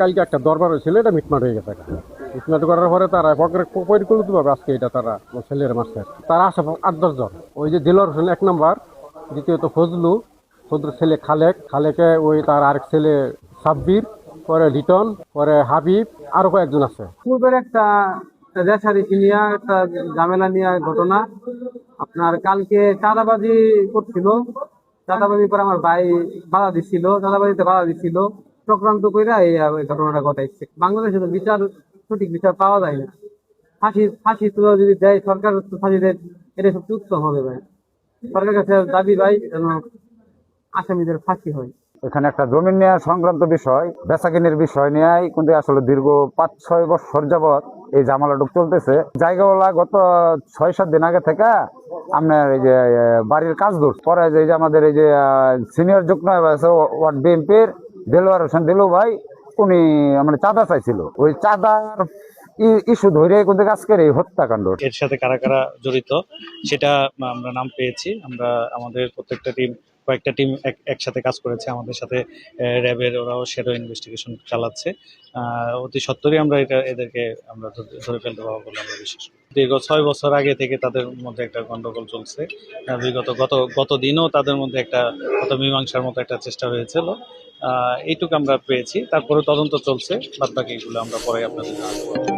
কালকে একটা দরবার হয়েছিল, এটা মিটমাট হয়ে গেছে। মিটমাট করার পরে তারা পরিকল্পিতভাবে আজকে এটা তারা ছেলের মারছে। তারা আসে 8-10 জন। ওই যে দিলর হোসেন 1 নাম্বার, দ্বিতীয়ত ফজলুর ছেলে খালেকে ওই তার আরেক ছেলে সাব্বির, পরে লিটন, পরে হাবিব, আরো কয়েকজন আছে। পূর্বের একটা রেশারেশি নিয়ে একটা ঝামেলা নিয়ে ঘটনা। আপনার কালকে চাঁদাবাজি করছিল, চাঁদাবাজি করে আমার ভাই চাঁদাবাজিতে বাধা দিছিল, চক্রান্ত করে এই ঘটনাটা ঘটাইছে। বাংলাদেশে তো সঠিক বিচার পাওয়া যায় না। ফাঁসি তো যদি দেয় সরকার, তো ফাঁসি দেয়, এটা সবচেয়ে উত্তম হবে ভাই। সরকারের কাছে দাবি ভাই যেন আসামিদের ফাঁসি হয়। এখানে একটা জমি নেওয়া সংক্রান্ত বিষয়, বেচাকিনির বিষয় নিয়ে কিন্তু আসলে দীর্ঘ 5-6 বছর যাবৎ এই ঝামেলাটুক চলতেছে। জায়গাওয়ালা গত 6-7 দিন আগে থেকে আপনার এই যে বাড়ির কাজ ধরছে। পরে যে আমাদের এই যে সিনিয়র যুগ্ম ওয়ার্ড বিএনপির দেলোয়ার হোসেন দেলু ভাই, উনি মানে চাঁদা চাইছিল। ওই চাঁদার ইস্যু ধরে কিন্তু আজকের এই হত্যাকাণ্ড। এর সাথে কারা কারা জড়িত সেটা আমরা নাম পেয়েছি। আমরা আমাদের কয়েকটা টিম একসাথে কাজ করেছে আমাদের সাথে। র্যাবের ওরাও শ্যাডো ইনভেস্টিগেশন চালাচ্ছে। অতি সত্বরই আমরা এদেরকে আমরা ধরে ফেলতে পারবো বলে আমরা বিশ্বাস করি। দীর্ঘ 6 বছর আগে থেকে তাদের মধ্যে একটা গন্ডগোল চলছে। গত দিনও তাদের মধ্যে একটা মীমাংসার মতো একটা চেষ্টা হয়েছিল। এইটুকু আমরা পেয়েছি, তারপরে তদন্ত চলছে, বাদ বাকিগুলো আমরা পরে আপনাদের জানাবো।